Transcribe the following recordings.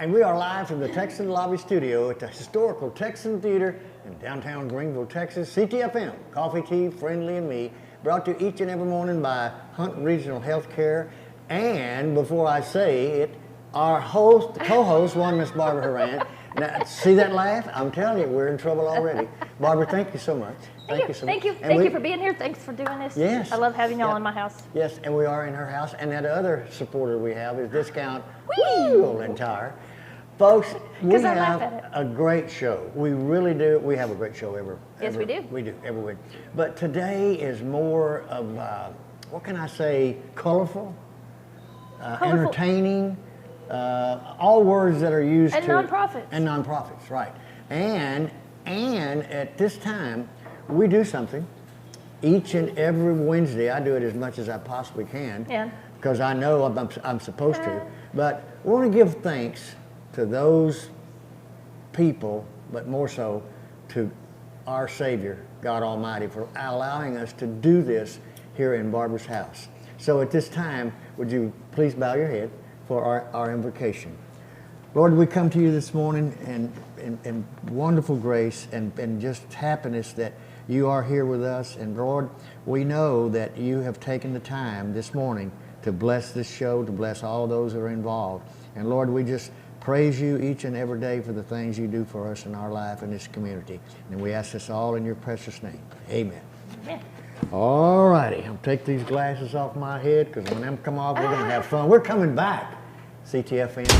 And we are live from the Texan Lobby Studio at the historical Texan Theater in downtown Greenville, Texas. Ctfm, Coffee, Tea, Friendly, and Me, brought to you each and every morning by Hunt Regional Healthcare. And before I say it, our host, co-host, one Miss Barbara Horan. Now, see that laugh? I'm telling you, we're in trouble already. Barbara, thank you so much. Thank you so much. Thank you for being here. Thanks for doing this. Yes. I love having y'all in my house. Yes, and we are in her house. And that other supporter we have is Discount Wheel and Tire. Folks, we have a great show. We really do. We have a great show Yes, we do. We do, every week. But today is more of, what can I say, colorful, entertaining, all words that are used and nonprofits. And nonprofits, right. And at this time, we do something each and every Wednesday. I do it as much as I possibly can. Yeah. Because I know I'm supposed to. But we want to give thanks to those people, but more so to our Savior, God Almighty, for allowing us to do this here in Barbara's house. So at this time, would you please bow your head for our invocation. Lord, we come to you this morning in wonderful grace and just happiness that you are here with us. And Lord, we know that you have taken the time this morning to bless this show, to bless all those who are involved. And Lord, we just praise you each and every day for the things you do for us in our life in this community. And we ask this all in your precious name. Amen. Amen. All righty, I'll take these glasses off my head because when them come off, we're going to have fun. We're coming back, CTFM.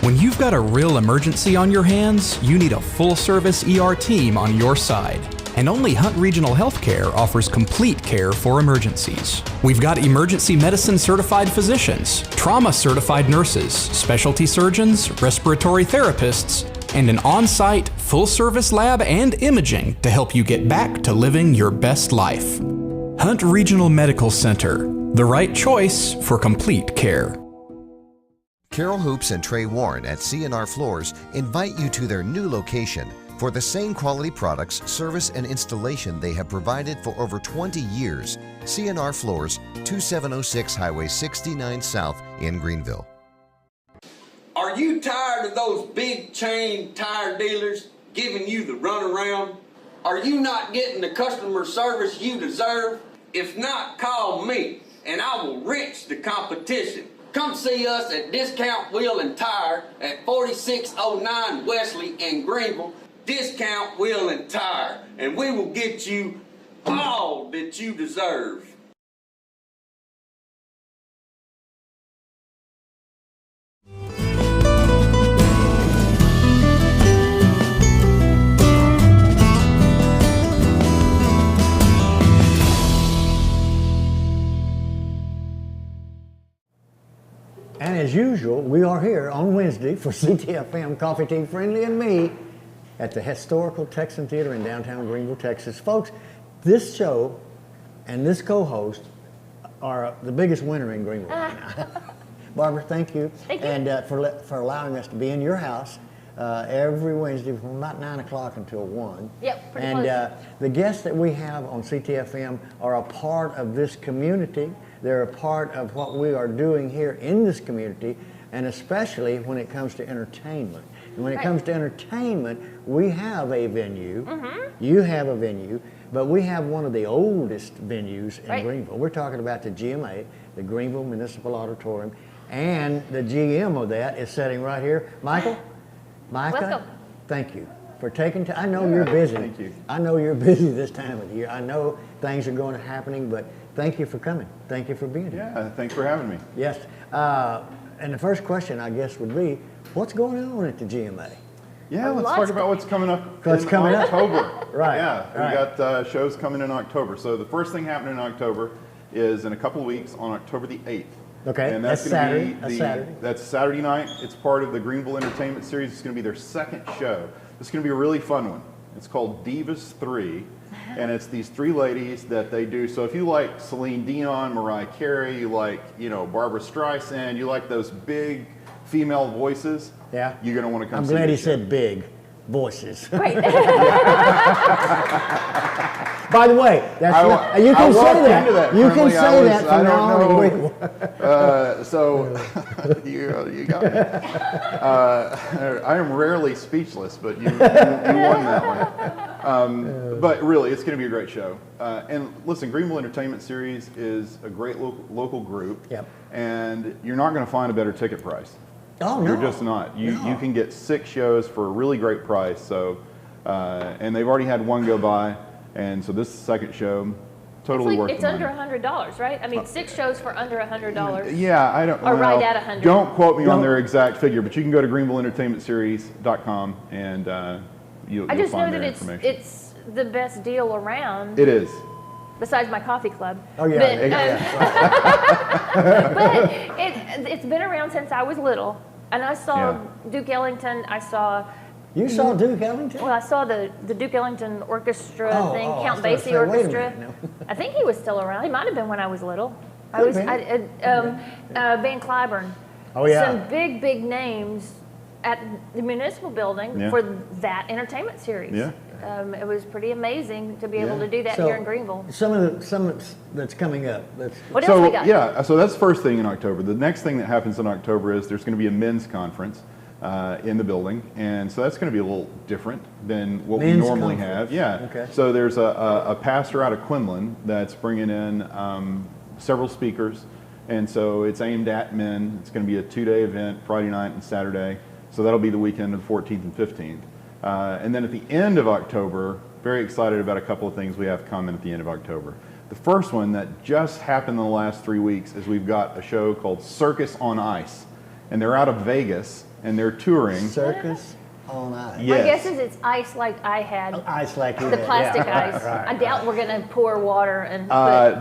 When you've got a real emergency on your hands, you need a full-service ER team on your side. And only Hunt Regional Healthcare offers complete care for emergencies. We've got emergency medicine certified physicians, trauma certified nurses, specialty surgeons, respiratory therapists, and an on-site full-service lab and imaging to help you get back to living your best life. Hunt Regional Medical Center, the right choice for complete care. Carol Hoops and Trey Warren at C&R Floors invite you to their new location for the same quality products, service, and installation they have provided for over 20 years. C&R Floors, 2706 Highway 69 South in Greenville. Are you tired of those big chain tire dealers giving you the runaround? Are you not getting the customer service you deserve? If not, call me and I will wrench the competition. Come see us at Discount Wheel and Tire at 4609 Wesley in Greenville. Discount Wheel and Tire, and we will get you all that you deserve. And as usual, we are here on Wednesday for CTFM, Coffee, Tea, Friendly, and Me at the historical Texan Theater in downtown Greenville, Texas. Folks, this show and this co-host are the biggest winner in Greenville right now. Barbara, thank you. Thank you. And for allowing us to be in your house every Wednesday from about 9 o'clock until 1. Yep, pretty and close. The guests that we have on CTFM are a part of this community. They're a part of what we are doing here in this community, and especially when it comes to entertainment. And when it comes to entertainment, we have a venue. You have a venue, but we have one of the oldest venues in Greenville. We're talking about the GMA, the Greenville Municipal Auditorium, and the GM of that is sitting right here. Micah, Welcome. thank you for taking time. I know you're busy. Thank you. I know you're busy this time of the year. I know things are going to happening, but thank you for coming. Thank you for being here. Yeah, thanks for having me. Yes. And the first question, I guess, would be, what's going on at the GMA? Yeah, let's talk about what's coming up What's in coming up? October. Right. Yeah, right. we got shows coming in October. So the first thing happening in October is in a couple of weeks on October the 8th. Okay, And that's that's going Saturday. to be That's Saturday. That's Saturday night. It's part of the Greenville Entertainment Series. It's going to be their second show. It's going to be a really fun one. It's called Divas 3, and it's these three ladies that they do. So if you like Celine Dion, Mariah Carey, you like, Barbara Streisand, you like those big female voices, Yeah. you're going to want to come I'm see glad he this show. said big voices. Right. By the way, that's you can say that. You can say that from now on. So you got me. I am rarely speechless, but you won that one. But really, it's going to be a great show. And listen, Greenville Entertainment Series is a great local group. Yep. And you're not going to find a better ticket price. Oh, no. You're just not. You can get 6 shows for a really great price. So, and they've already had one go by, and so this is the second show. Totally worth it. It's under $100, right? I mean, 6 shows for under $100. Yeah, I don't. Or right at 100. Don't quote me on their exact figure, but you can go to greenvilleentertainmentseries.com and you'll I just know find that their information. it's the best deal around. It is. Besides my coffee club. Oh yeah. But it's been around since I was little, and I saw Duke Ellington. I saw. You saw Duke Ellington? Well, I saw the Duke Ellington Orchestra thing, Count I Basie Orchestra. I think he was still around. He might have been when I was little. Van Cliburn. Oh yeah. Some big names at the Municipal building for that entertainment series. Yeah. It was pretty amazing to be able to do that here in Greenville. Some that's coming up. What else we got? Yeah, so that's the first thing in October. The next thing that happens in October is there's going to be a men's conference in the building, and so that's going to be a little different than what we normally have. Yeah. Okay. So there's a pastor out of Quinlan that's bringing in several speakers, and so it's aimed at men. It's going to be a 2-day event, Friday night and Saturday. So that'll be the weekend of the 14th and 15th. And then at the end of October, very excited about a couple of things we have coming at the end of October. The first one that just happened in the last 3 weeks is we've got a show called Circus on Ice. And they're out of Vegas, and they're touring. Circus on Ice. Yes. My guess is it's ice like I had. Ice like you The had. plastic Yeah. ice. Right. I doubt we're going to pour water and.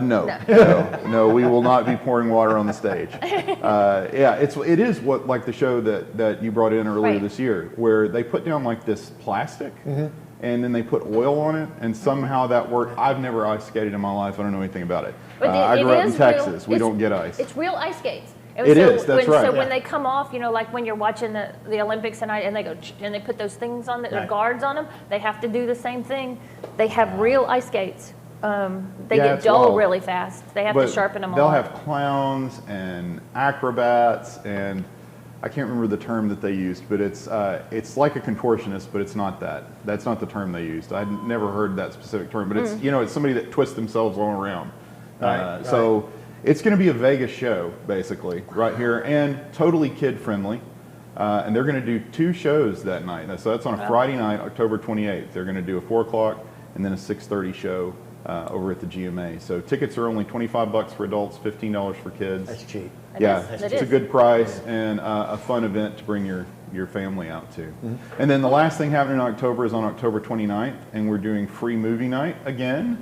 No, we will not be pouring water on the stage. It is what like the show that you brought in earlier this year, where they put down like this plastic, and then they put oil on it, and somehow that worked. I've never ice skated in my life. I don't know anything about it. I grew up in Texas. We don't get ice. It's real ice skates. That's right. So when they come off, like when you're watching the Olympics and they go and they put those things on the guards on them, they have to do the same thing. They have real ice skates. They get dull really fast. They have to sharpen them all. They'll have clowns and acrobats, and I can't remember the term that they used, but it's like a contortionist, but it's not that. That's not the term they used. I'd never heard that specific term, but it's it's somebody that twists themselves all around. So it's going to be a Vegas show, basically, right here, and totally kid-friendly. And they're going to do 2 shows that night. So that's on a Friday night, October 28th. They're going to do a 4 o'clock and then a 6:30 show over at the GMA. So tickets are only $25 for adults, $15 for kids. That's cheap. It's a good price and a fun event to bring your family out to. And then the last thing happening in October is on October 29th, and we're doing free movie night again.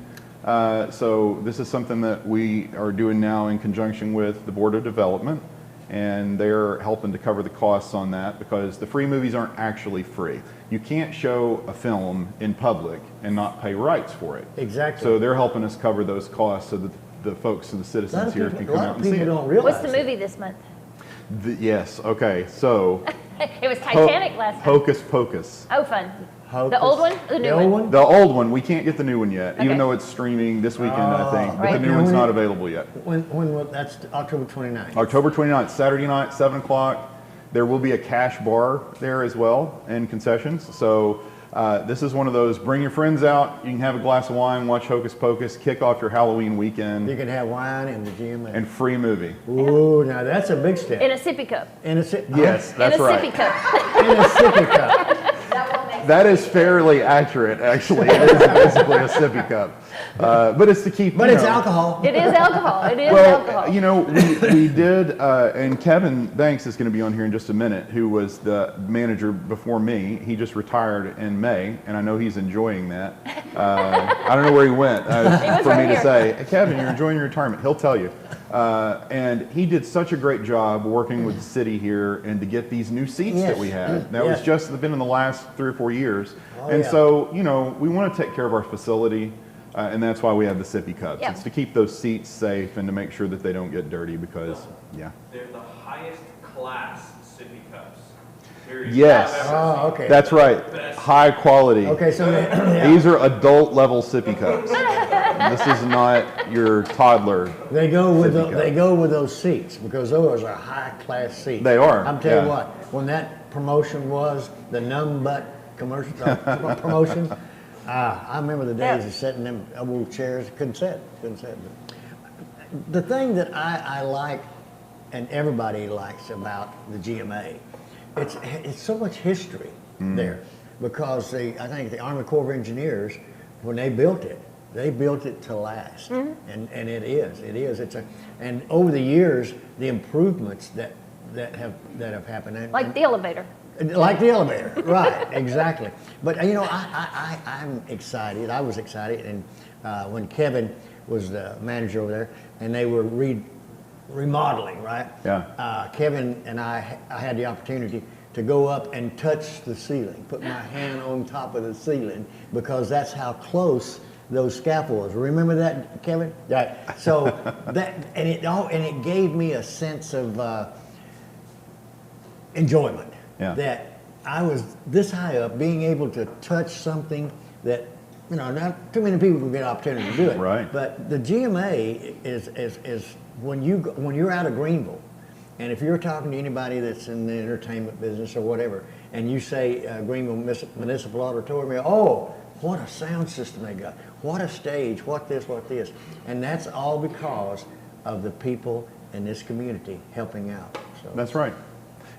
So this is something that we are doing now in conjunction with the Board of Development, and they're helping to cover the costs on that because the free movies aren't actually free. You can't show a film in public and not pay rights for it. Exactly. So they're helping us cover those costs so that the folks and the citizens here can come out and see it. Don't realize What's the movie this month? Yes, okay, so. It was Titanic last time. Hocus Pocus. Oh, fun. The old one or the new one? The old one. We can't get the new one yet, even though it's streaming this weekend, I think. But the new one's not available yet. That's October 29th. October 29th, Saturday night, 7 o'clock. There will be a cash bar there as well and concessions. So this is one of those, bring your friends out. You can have a glass of wine, watch Hocus Pocus, kick off your Halloween weekend. You can have wine and the GMA. And free movie. Ooh, now that's a big step. In a sippy cup. Yes, that's right. In a sippy cup. In a sippy cup. That is fairly accurate, actually. It is basically a sippy cup. But it's to keep. But it's alcohol. It is alcohol. It is alcohol. We did, and Kevin Banks is going to be on here in just a minute, who was the manager before me. He just retired in May, and I know he's enjoying that. I don't know where he went for me to say, hey, Kevin, you're enjoying your retirement. He'll tell you. And he did such a great job working with the city here and to get these new seats that we have. That was just been in the last 3 or 4 years. So, we want to take care of our facility, and that's why we have the sippy cups. It's to keep those seats safe and to make sure that they don't get dirty because, they're the highest class sippy cups. Yes. Okay. That's right. High quality. Okay, so these are adult level sippy cups. This is not your toddler. They go with Sippy cup. they go with those seats because those are high class seats. They are, I'm telling you yeah. what, when that promotion was the numb butt commercial promotion, I remember the days of sitting in them old chairs. Couldn't sit. The thing that I like, and everybody likes about the GMA, it's so much history there, because I think the Army Corps of Engineers, when they built it to last, and it is. And over the years, the improvements that have happened, Like the elevator. like the elevator, right? Exactly. But I'm excited. I was excited, and when Kevin was the manager over there, and they were remodeling, right? Yeah. Kevin and I had the opportunity to go up and touch the ceiling, put my hand on top of the ceiling, because that's how close those scaffolds. Remember that, Kevin? Yeah. So it gave me a sense of enjoyment. Yeah. That I was this high up, being able to touch something that, not too many people can get an opportunity to do it. Right. But the GMA is when you're out of Greenville, and if you're talking to anybody that's in the entertainment business or whatever, and you say Greenville Municipal Auditorium, oh, what a sound system they got, what a stage, what this, and that's all because of the people in this community helping out. So. That's right.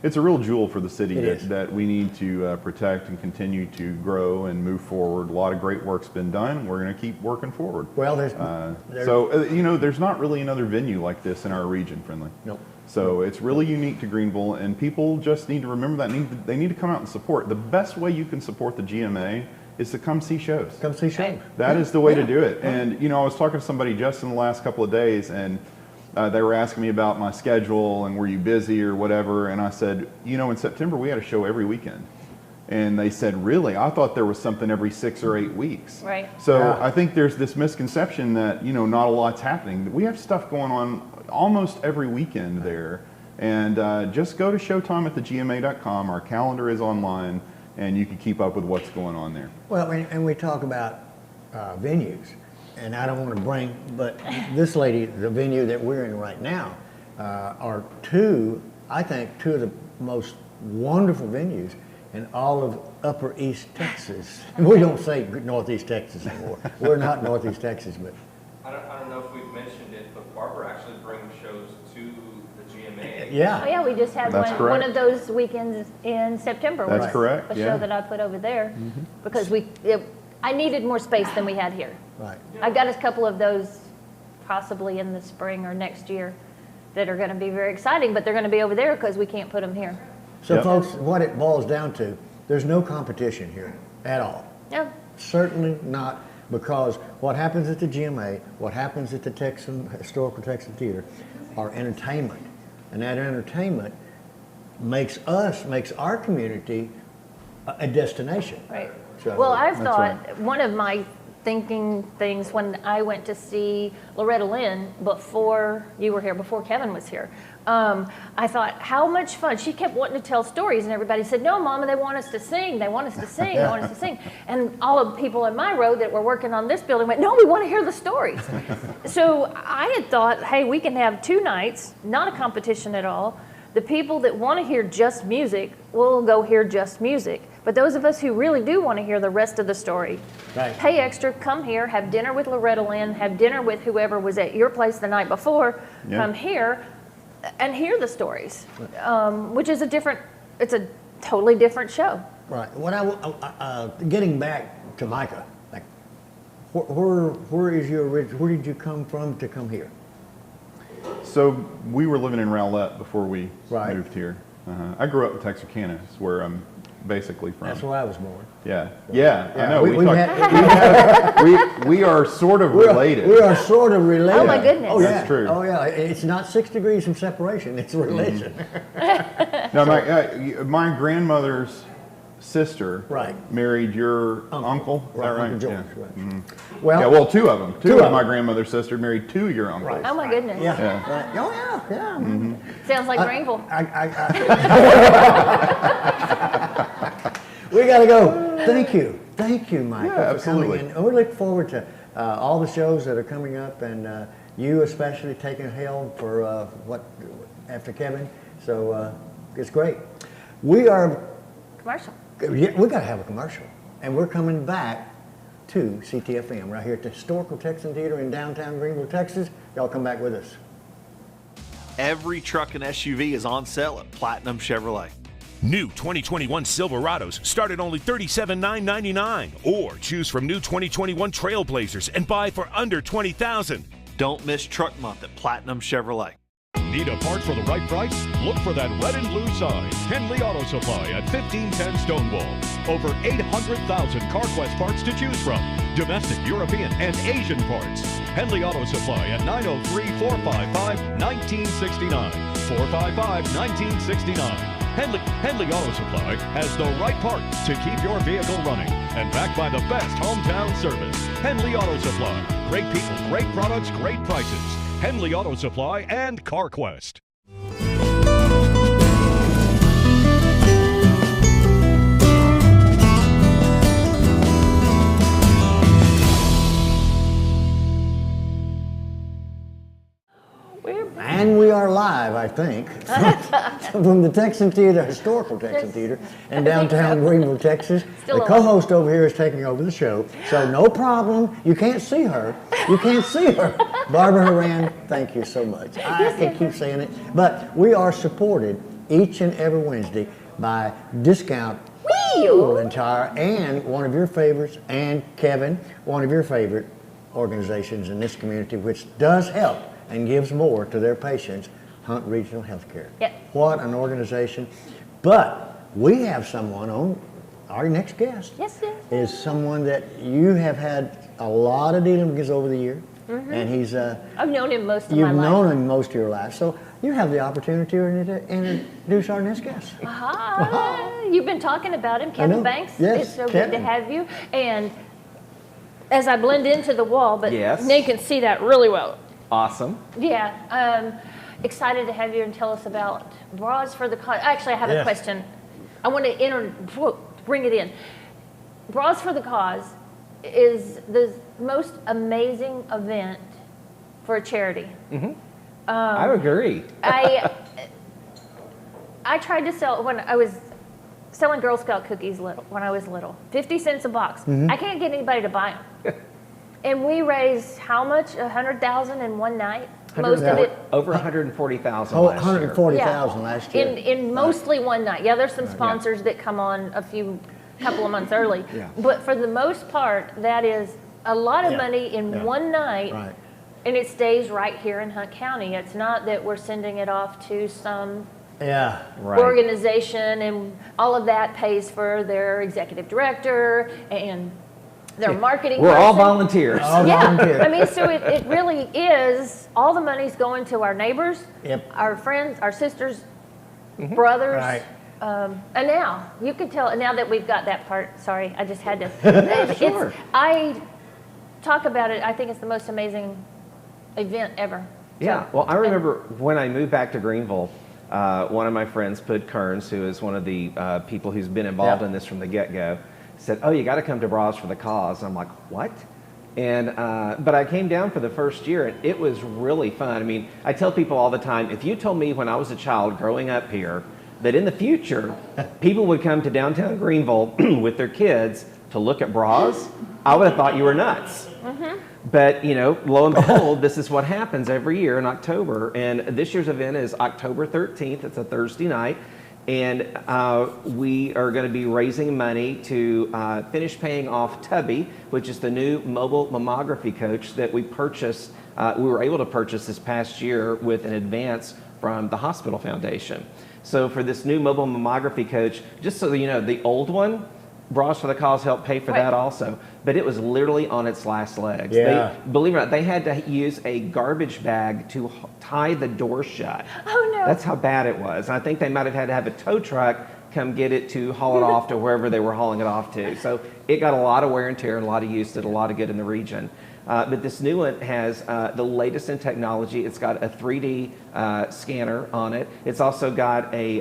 It's a real jewel for the city It is. that we need to protect and continue to grow and move forward. A lot of great work's been done. We're going to keep working forward. Well, there's there's not really another venue like this in our region, Friendly. Nope. So it's really unique to Greenville, and people just need to remember that. They need to come out and support. The best way you can support the GMA is to come see shows. Come see shows. That is the way to do it. And I was talking to somebody just in the last couple of days, and they were asking me about my schedule and were you busy or whatever, and I said, in September we had a show every weekend. And they said, really? I thought there was something every 6 or 8 weeks. Right. So Yeah. I think there's this misconception that, not a lot's happening. We have stuff going on almost every weekend there. And just go to ShowtimeAtTheGMA.com. Our calendar is online, and you can keep up with what's going on there. Well, and we talk about venues, and I don't want to bring, but this lady, the venue that we're in right now, are I think two of the most wonderful venues in all of Upper East Texas. And we don't say Northeast Texas anymore. We're not Northeast Texas, but I don't know if we've mentioned it, but Barbara actually brings shows to the GMA. yeah. Oh yeah, we just had That's one correct. of those weekends in September. That's was correct, A yeah. show that I put over there because I needed more space than we had here. Right. I've got a couple of those possibly in the spring or next year that are going to be very exciting, but they're going to be over there because we can't put them here. So Yep. folks, what it boils down to, there's no competition here at all. Yeah. Certainly not, because what happens at the GMA, what happens at the Historical Texan Theater are entertainment. And that entertainment makes our community a destination. Right. So, Well, I've that's thought one of my thinking things when I went to see Loretta Lynn before you were here, before Kevin was here, I thought, how much fun. She kept wanting to tell stories, and everybody said, no, Mama, they want us to sing. They want us to sing. They want us to sing. And all of the people in my row that were working on this building went, no, we want to hear the stories. So I had thought, hey, we can have 2 nights, not a competition at all. The people that want to hear just music will go hear just music. But those of us who really do want to hear the rest of the story, Right. pay extra, come here, have dinner with Loretta Lynn, have dinner with whoever was at your place the night before, Yeah. come here and hear the stories, which is it's a totally different show. Right. Getting back to Micah, like, where did you come from to come here? So we were living in Rowlett before we Right. moved here. I grew up in Texarkana, is where I'm basically from. That's where I was born. Yeah, I know. We are sort of We related. are sort of related. Oh, my goodness. Oh, yeah. That's true. Oh, yeah. It's not 6 degrees of separation. It's a relation. No, my grandmother's sister Right. married your uncle. Is that right? Uncle George, Yeah. right. Yeah, Well, well, 2 of them. Two of of them. my grandmother's sister married 2 of your uncles. Right. Oh my goodness. yeah. Yeah. Right. Oh, yeah. Sounds like Greenville. We got to go. Thank you, Michael, Yeah, for coming absolutely. in. And we look forward to all the shows that are coming up, and you especially taking a helm for after Kevin. So it's great. We are Commercial. Yeah, we got to have a commercial, and we're coming back to Ctfm right here at the Historical Texan Theater in downtown Greenville, Texas. Y'all come back with us. Every truck and SUV is on sale at Platinum Chevrolet. New 2021 Silverados start at only $37,999, or choose from new 2021 Trailblazers and buy for under $20,000. Don't miss Truck Month at Platinum Chevrolet. Need a part for the right price? Look for that red and blue sign. Henley Auto Supply at 1510 Stonewall. Over 800,000 CarQuest parts to choose from. Domestic, European, and Asian parts. Henley Auto Supply at 903-455-1969. 455-1969. Henley Auto Supply has the right part to keep your vehicle running, and backed by the best hometown service. Henley Auto Supply. Great people, great products, great prices. Henley Auto Supply and CarQuest. And we are live, I think, from the Texan Theater, Historical Texan Theater in downtown Greenville, Texas. The co-host over here is taking over the show, so no problem. You can't see her. You can't see her. Barbara Horan, thank you so much. I can keep saying it, but we are supported each and every Wednesday by Discount Wheel Tire and one of your favorites, and Kevin, one of your favorite organizations in this community, which does help and gives more to their patients, Hunt Regional Healthcare. Yep. What an organization. But we have someone on, our next guest is someone that you have had a lot of dealings with over the year. And he's I've known him most of my life. You've known him most of your life. So you have the opportunity to introduce our next guest. You've been talking about him, Kevin Banks. Yes, it's so Kevin. good to have you. And as I blend into the wall, but Yes. Nate can see that really well. Awesome. Yeah, excited to have you and tell us about Bras for the Cause. Actually, I have a question. I want to bring it in. Bras for the Cause is the most amazing event for a charity. I agree. I tried to sell when I was selling Girl Scout cookies when I was little. 50 cents a box. I can't get anybody to buy them. And we raised how much? 100,000 in one night. Most of it over 140,000 Oh, last year. 140,000 last year. in mostly one night. Yeah, there's some sponsors that come on couple of months early. But for the most part, that is a lot of money in one night. Right. And it stays right here in Hunt County. It's not that we're sending it off to some organization, and all of that pays for their executive director and their marketing We're all person. I volunteers. mean, so it really is, all the money's going to our neighbors, our friends, our sisters, brothers. Right. And now, you can tell, now that we've got that part, sorry, I just had to. Sure. I talk about it, I think it's the most amazing event ever. Yeah, well, I remember when I moved back to Greenville, one of my friends, Pud Kearns, who is one of the people who's been involved in this from the get-go, said, oh, you got to come to Bras for the Cause. And I'm like, what? And but I came down for the first year, and it was really fun. I mean, I tell people all the time, if you told me when I was a child growing up here that in the future people would come to downtown Greenville with their kids to look at Bras, I would have thought you were nuts. But, you know, lo and behold, this is what happens every year in October. And this year's event is October 13th. It's a Thursday night. And we are going to be raising money to finish paying off Tubby, which is the new mobile mammography coach that we purchased. We were able to purchase this past year with an advance from the hospital foundation. So for this new mobile mammography coach, just so you know, the old one, Bras for the Cause helped pay for that also, but it was literally on its last legs. Yeah. Believe it or not, they had to use a garbage bag to tie the door shut. Oh no. That's how bad it was. And I think they might have had to have a tow truck come get it to haul it off to wherever they were hauling it off to. So it got a lot of wear and tear and a lot of use, did a lot of good in the region. But this new one has the latest in technology. It's got a 3D scanner on it. It's also got a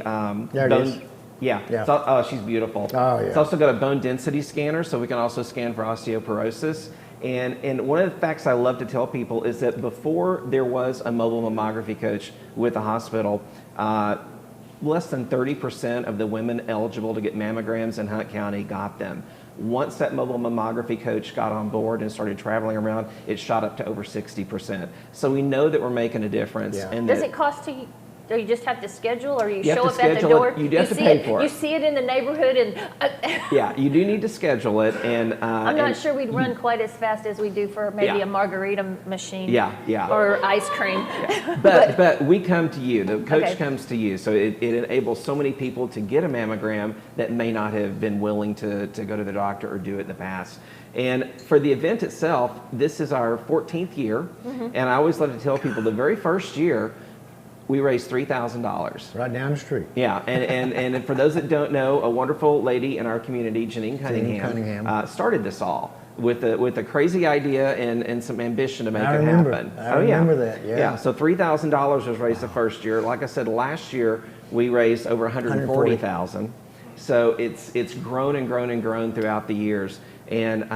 There it is. Yeah. Oh, she's beautiful. Oh, yeah. It's also got a bone density scanner, so we can also scan for osteoporosis. And one of the facts I love to tell people is that before there was a mobile mammography coach with the hospital, less than 30% of the women eligible to get mammograms in Hunt County got them. Once that mobile mammography coach got on board and started traveling around, it shot up to over 60%. So we know that we're making a difference. Yeah. And Does it cost to, or you just have to schedule, or you have show to up at the schedule door? it. You have to pay for it. You see it in the neighborhood, and Yeah, you do need to schedule it. And I'm not sure we'd run quite as fast as we do for maybe Yeah. a margarita machine. Yeah, yeah. Or ice cream. But we come to you. The coach Okay. comes to you. So it enables so many people to get a mammogram that may not have been willing to go to the doctor or do it in the past. And for the event itself, this is our 14th year. And I always love to tell people the very first year, we raised $3,000. Right down the street. Yeah, and for those that don't know, a wonderful lady in our community, Janine Cunningham. Started this all with a crazy idea and some ambition to make it happen. I remember that, yeah. Yeah, so $3,000 was raised the first year. Like I said, last year we raised over $140,000. So it's grown and grown and grown throughout the years. And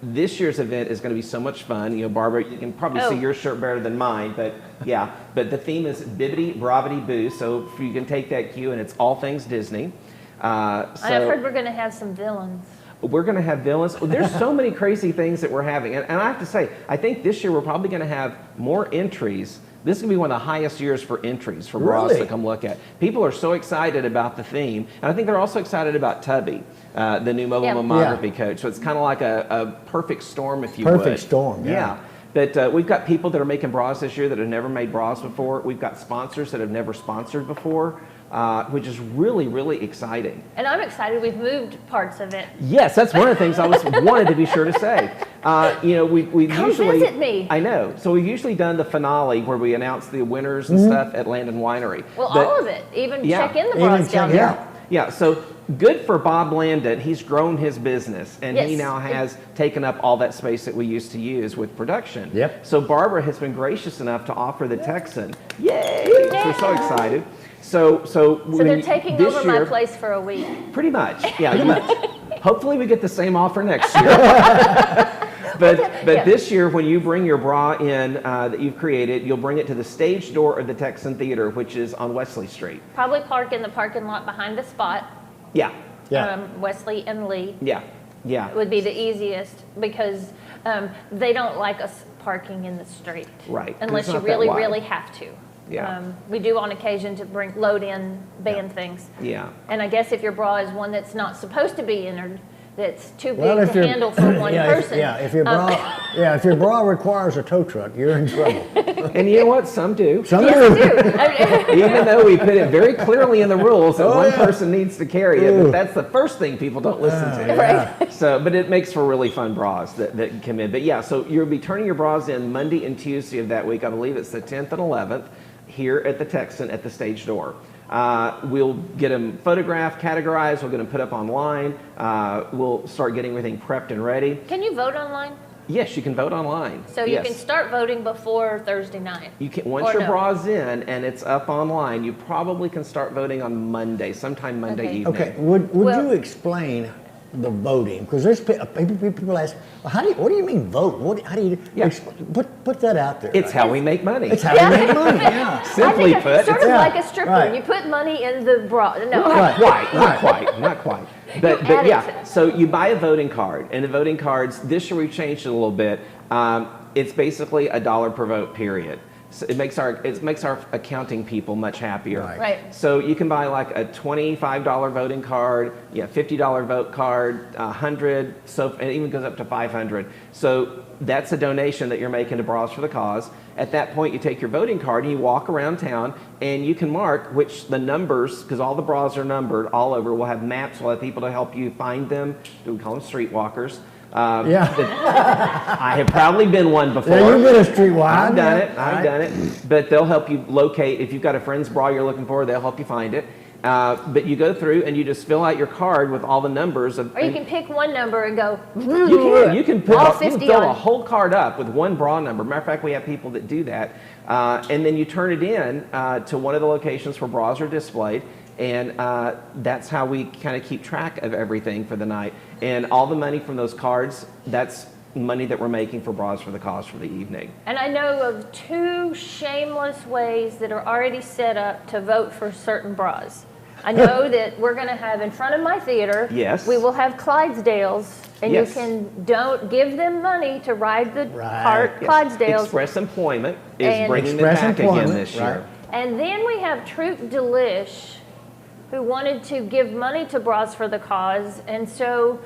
this year's event is going to be so much fun. You know, Barbara, you can probably see your shirt better than mine, but yeah. But the theme is Bibbidi Bravity Boo, so if you can take that cue, and it's all things Disney. I've heard we're going to have some villains. We're going to have villains. There's so many crazy things that we're having. And I have to say, I think this year we're probably going to have more entries. This is going to be one of the highest years for entries for bras to come look at. People are so excited about the theme. And I think they're also excited about Tubby, the new mobile mammography coach. So it's kind of like a perfect storm, if you would. Perfect storm, yeah. But we've got people that are making bras this year that have never made bras before. We've got sponsors that have never sponsored before, which is really, really exciting. And I'm excited we've moved parts of it. Yes, that's one of the things I wanted to be sure to say. You know, we usually visit me. I know. So we've usually done the finale where we announce the winners and stuff at Landon Winery. Well, all of it. Even check in the bras down there. Yeah, so good for Bob Landon. He's grown his business, and he now has taken up all that space that we used to use with production. Yep. So Barbara has been gracious enough to offer the Texan. Yay! We're so excited. So they're taking over my place for a week. Pretty much, yeah. Pretty much. Hopefully we get the same offer next year. But this year, when you bring your bra in that you've created, you'll bring it to the stage door of the Texan Theater, which is on Wesley Street. Probably park in the parking lot behind the spot. Yeah. Wesley and Lee. Yeah. It would be the easiest because they don't like us parking in the street. Right. Unless you really, really have to. Yeah. We do on occasion to load in band things. Yeah. And I guess if your bra is one that's not supposed to be entered, that's too big to handle for one person. If your bra requires a tow truck, you're in trouble. And you know what? Some do. Some do. Even though we put it very clearly in the rules that one person needs to carry it, but that's the first thing people don't listen to. Right. So, but it makes for really fun bras that come in. But yeah, so you'll be turning your bras in Monday and Tuesday of that week. I believe it's the 10th and 11th here at the Texan at the stage door. We'll get them photographed, categorized, we'll get them put up online. We'll start getting everything prepped and ready. Can you vote online? Yes, you can vote online. So you can start voting before Thursday night? You can, once your bra's in and it's up online, you probably can start voting on Monday, sometime Monday evening. Okay, would you explain the voting? Because there's people ask, well, what do you mean vote? How do you put that out there? It's how we make money. It's how we make money, yeah. Simply put. It's sort of like a stripper. Right. You put money in the bra. No. Not quite. But yeah, so you buy a voting card, and the voting cards, this year we've changed it a little bit. It's basically $1 per vote, period. So it makes our accounting people much happier. Right. So you can buy like a $25 voting card, $50 vote card, $100, so and it even goes up to $500. So that's a donation that you're making to Bras for the Cause. At that point, you take your voting card and you walk around town and you can mark which the numbers, because all the bras are numbered all over. We'll have maps. We'll have people to help you find them. We call them streetwalkers. I have probably been one before. Yeah, you've been a streetwalker. I've done it. But they'll help you locate. If you've got a friend's bra you're looking for, they'll help you find it. But you go through and you just fill out your card with all the numbers. Or you can pick one number and go. You can fill a whole card up with one bra number. Matter of fact, we have people that do that. And then you turn it in to one of the locations where bras are displayed. And that's how we kind of keep track of everything for the night. And all the money from those cards, that's money that we're making for Bras for the Cause for the evening. And I know of 2 shameless ways that are already set up to vote for certain bras. I know that we're going to have in front of my theater, yes, we will have Clydesdales, and yes, you can give them money to ride the cart, yes. Clydesdales. Express Employment is bringing them back again this year. And then we have Troop Delish, who wanted to give money to Bras for the Cause, and so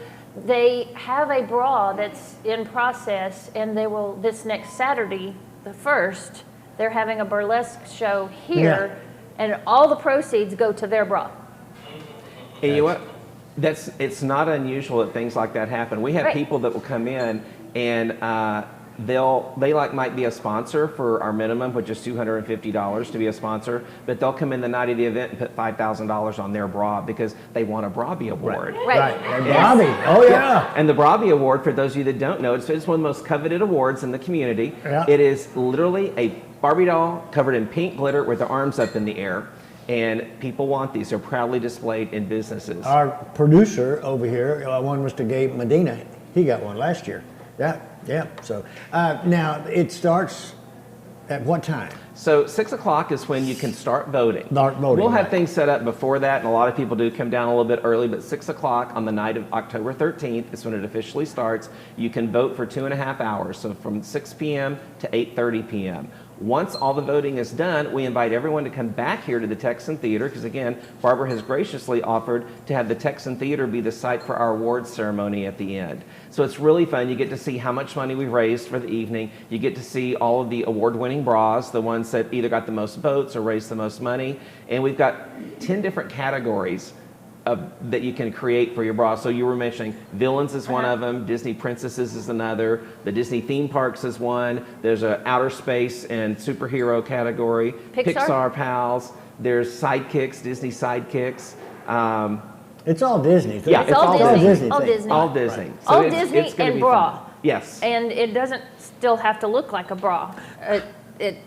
they have a bra that's in process, and they will, this next Saturday, the 1st, they're having a burlesque show here, and all the proceeds go to their bra. And you know what? It's not unusual that things like that happen. We have people that will come in and they might be a sponsor for our minimum, which is $250 to be a sponsor, but they'll come in the night of the event and put $5,000 on their bra because they want a Brabby Award. Right. Brabby. Oh yeah. And the Brabby Award, for those of you that don't know, it's one of the most coveted awards in the community. Yeah. It is literally a Barbie doll covered in pink glitter with the arms up in the air. And people want these. They're proudly displayed in businesses. Our producer over here, one Mr. Gabe Medina, he got one last year. Yeah. So now it starts at what time? So 6 o'clock is when you can start voting. We'll have things set up before that, and a lot of people do come down a little bit early, but 6 o'clock on the night of October 13th is when it officially starts. You can vote for 2.5 hours, so from 6 p.m. to 8:30 p.m. Once all the voting is done, we invite everyone to come back here to the Texan Theater, because again, Barbara has graciously offered to have the Texan Theater be the site for our awards ceremony at the end. So it's really fun. You get to see how much money we've raised for the evening. You get to see all of the award-winning bras, the ones that either got the most votes or raised the most money. And we've got 10 different categories that you can create for your bra. So you were mentioning villains is one of them, Disney princesses is another, the Disney theme parks is one, there's an outer space and superhero category, Pixar pals, there's sidekicks, Disney sidekicks. It's all Disney. Yeah, it's all Disney. All Disney. All Disney. Right. So all Disney and bra. Fun. Yes. And it doesn't still have to look like a bra.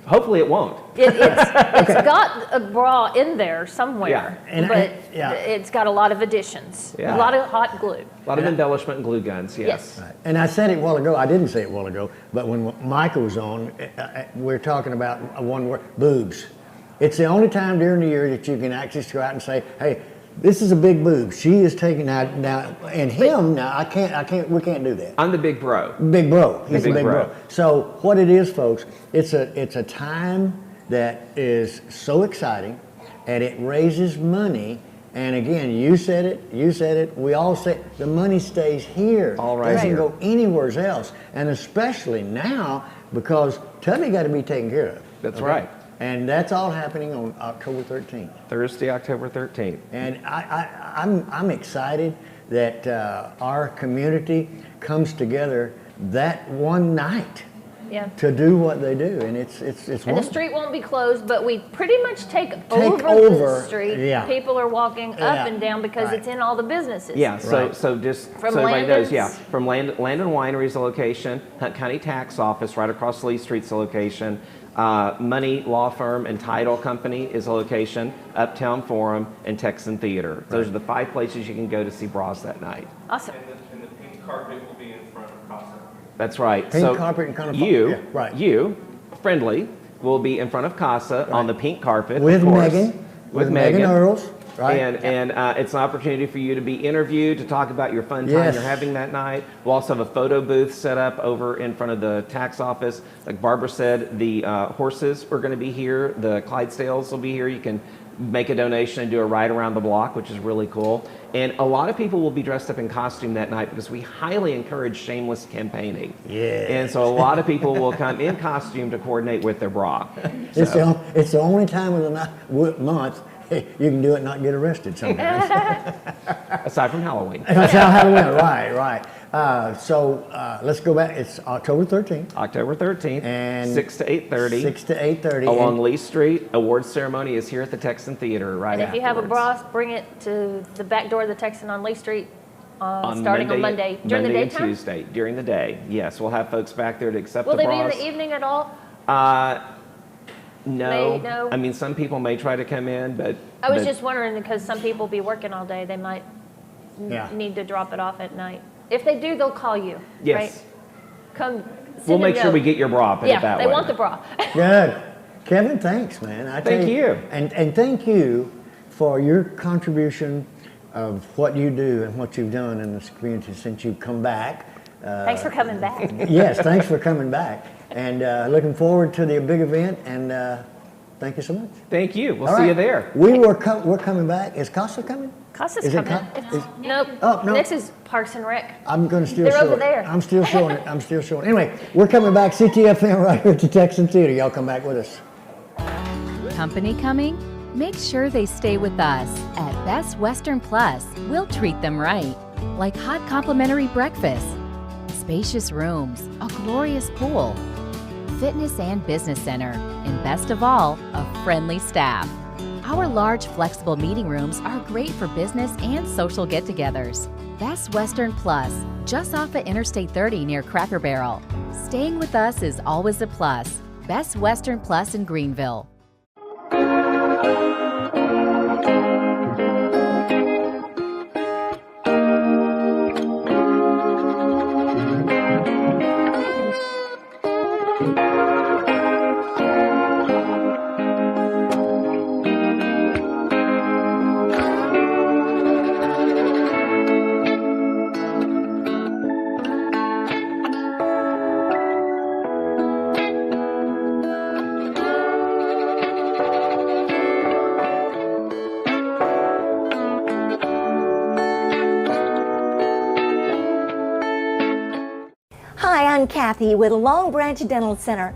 Hopefully it won't. It's got a bra in there somewhere, but it's got a lot of additions, a lot of hot glue. A lot of embellishment and glue guns, yes. Right. And I said it a while ago, I didn't say it a while ago, but when Micah was on, we're talking about one word, boobs. It's the only time during the year that you can actually go out and say, hey, this is a big boob. She is taking now, and him now. We can't do that. I'm the big bro. Big bro. He's the big bro. So what it is, folks, it's a time that is so exciting, and it raises money. And again, you said it. We all say the money stays here. All right. Doesn't go anywhere else, and especially now because Tubby got to be taken care of. That's right. And that's all happening on October 13th. Thursday, October 13th. And I'm excited that our community comes together that one night to do what they do, and it's and the street won't be closed, but we pretty much take over the street. Yeah. People are walking up and down because it's in all the businesses. Yeah. So just from so everybody knows, from Landon Winery's location, Hunt County Tax Office right across Lee Street's location. Money Law Firm and Title Company is a location, Uptown Forum, and Texan Theater. Those are the 5 places you can go to see bras that night. Awesome. And the pink carpet will be in front of Casa. That's right. Pink carpet in front of you, friendly, will be in front of Casa on the pink carpet. With Megan. With Megan Earls. Right. And it's an opportunity for you to be interviewed, to talk about your fun time you're having that night. We'll also have a photo booth set up over in front of the tax office. Like Barbara said, the horses are going to be here. The Clydesdales will be here. You can make a donation and do a ride around the block, which is really cool. And a lot of people will be dressed up in costume that night because we highly encourage shameless campaigning. Yeah. And so a lot of people will come in costume to coordinate with their bra. It's the only time of the month you can do it and not get arrested sometimes. Aside from Halloween. Right. So let's go back. It's October 13th. October 13th. And 6 to 8:30. 6 to 8:30. Along Lee Street. Awards ceremony is here at the Texan Theater right afterwards. And if you have a bra, bring it to the back door of the Texan on Lee Street. Starting on Monday. During the daytime? And Tuesday. During the day. Yes, we'll have folks back there to accept the bras. Will they be in the evening at all? No. I mean, some people may try to come in, but... I was just wondering because some people be working all day. They might need to drop it off at night. If they do, they'll call you, yes. right? come. We'll make sure we get your bra. Put it that they way. want the bra. Good. Kevin, thanks, man. Thank you. And thank you for your contribution of what you do and what you've done in this community since you've come back. Thanks for coming back. Yes, thanks for coming back. And looking forward to the big event. And thank you so much. Thank you. We'll All see right. you there. We're coming back. Is Casa coming? Casa's Is it coming. Nope. Oh, no. Next is Parks and Rec. I'm going to still They're show over it. there. I'm still showing it. I'm still showing it. Anyway, we're coming back. Ctfm right here at the Texan Theater. Y'all come back with us. Company coming? Make sure they stay with us. At Best Western Plus, we'll treat them right. Like hot complimentary breakfast, spacious rooms, a glorious pool, fitness and business center, and best of all, a friendly staff. Our large, flexible meeting rooms are great for business and social get-togethers. Best Western Plus, just off of Interstate 30 near Cracker Barrel. Staying with us is always a plus. Best Western Plus in Greenville. Hi, I'm Kathy with Long Branch Dental Center.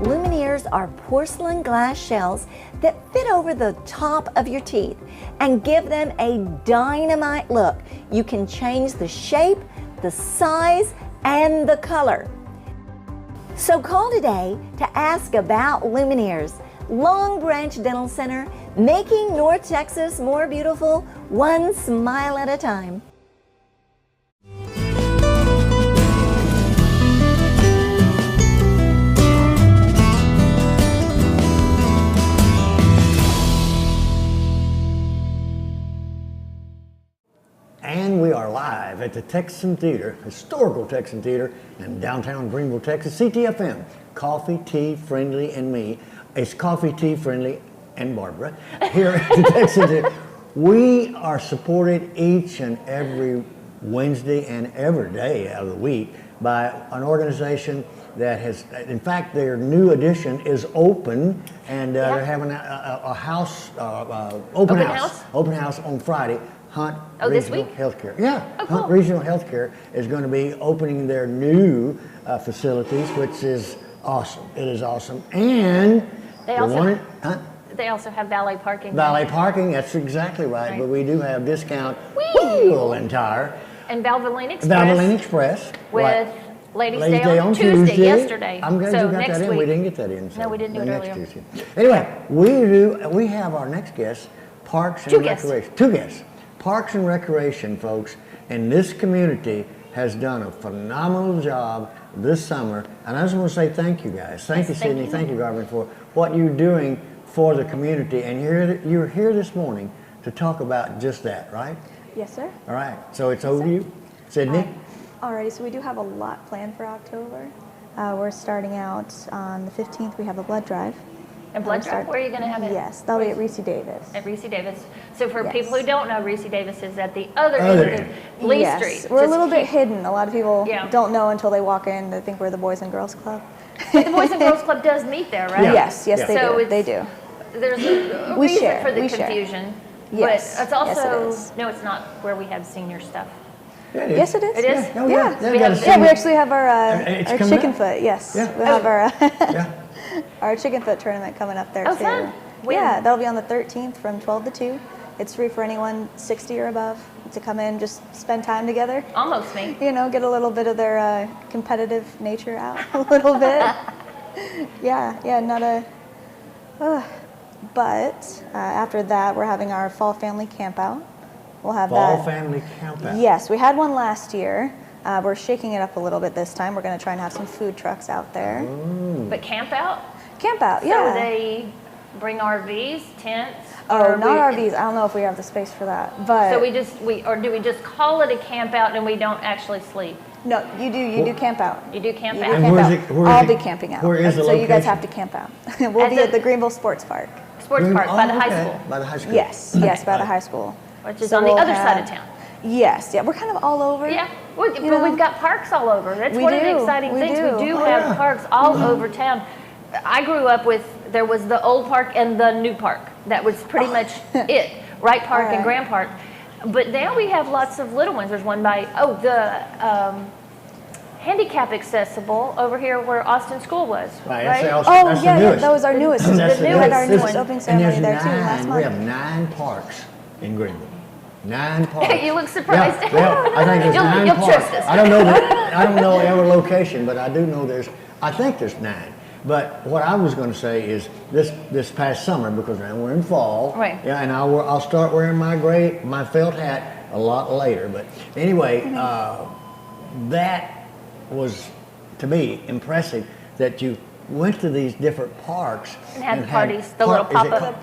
Lumineers are porcelain glass shells that fit over the top of your teeth and give them a dynamite look. You can change the shape, the size, and the color. So call today to ask about Lumineers. Long Branch Dental Center, making North Texas more beautiful, one smile at a time. And we are live at the Texan Theater, historical Texan Theater in downtown Greenville, Texas. Ctfm, coffee, tea, friendly, and me. It's coffee, tea, friendly, and Barbara here at the Texan Theater. We are supported each and every Wednesday and every day of the week by an organization that has, in fact, their new edition is open, and they're having a house, open house on Friday. Hunt Regional Healthcare. Yeah, cool. Hunt Regional Healthcare is going to be opening their new facilities, which is awesome. It is awesome. And they also have valet parking. Valet parking, that's exactly right. But we do have discount wheel and tire. And Valvoline Express. Valvoline Express. With Ladies Day on Tuesday, yesterday. I'm glad so you got that in. Week. We didn't get that in. So no, we didn't do it earlier. Tuesday. Anyway, we have our next guest, Parks and Recreation. Two guests. Parks and Recreation, folks, in this community has done a phenomenal job this summer. And I just want to say thank you, guys. Thank you, Sydney. Thank you, Garvin, for what you're doing for the community. And you're here this morning to talk about just that, right? Yes, sir. All right. So it's over to you, Sydney. Alrighty, so we do have a lot planned for October. We're starting out on the 15th. We have a blood drive. A blood drive? Where are you going to have it? Yes, that'll be at Reese Davis. At Reese Davis. So for people who don't know, Reese Davis is at the other end of Lee Street. We're a little bit hidden. A lot of people don't know until they walk in. They think we're the Boys and Girls Club. But the Boys and Girls Club does meet there, right? Yes, they do. There's a reason for the confusion. Yes. But it's also, no, it's not where we have senior stuff. Yeah, it is. Yes, it is. It is? Yeah, we actually have our chicken foot. Yes, we have our chicken foot tournament coming up there too. Fun. Yeah, that'll be on the 13th from 12 to 2. It's free for anyone 60 or above to come in, just spend time together. Almost me. You know, get a little bit of their competitive nature out a little bit. But after that, we're having our fall family camp out. We'll have Fall family camp out. Yes, we had one last year. We're shaking it up a little bit this time. We're going to try and have some food trucks out there. But camp out? Camp out, yeah. So they bring RVs, tents? Oh, not RVs. I don't know if we have the space for that. But so do we just call it a camp out and we don't actually sleep? No, you do camp out. You do camp You out. do And camp where's out. it- where is I'll it- be camping out. where is the So you guys location? have to camp out. We'll At be at the Greenville Sports Park. Sports Park by the high okay, school, By the high school. Yes, yes, by the high school. which is So on the we'll other side of have- town. Yes, yeah, we're kind of all over. Yeah, but You know, we've got parks all over. That's we one of the do, exciting we things. do. We do Oh, have yeah. parks all over town. I grew up with, there was the old park and the new park. That was pretty much it. Wright Park and Alright. Graham Park. But now we have lots of little ones. There's one by, handicap accessible over here where Austin School was. Right, Right? that's the- Oh, that's the yeah, newest. that was our newest. That's We the had our newest. newest opening And ceremony there's there too last We month. have 9 parks in Greenville. 9 parks. You look surprised. Yeah, I think there's You'll- 9 you'll parks. trust us. I don't know every location, but I do know I think there's 9. But what I was going to say is this past summer, because now we're in fall. Right. Yeah, and I'll start wearing my felt hat a lot later. But anyway, that was, to me, impressive that you went to these different parks And had parties, the little is it pop-up. called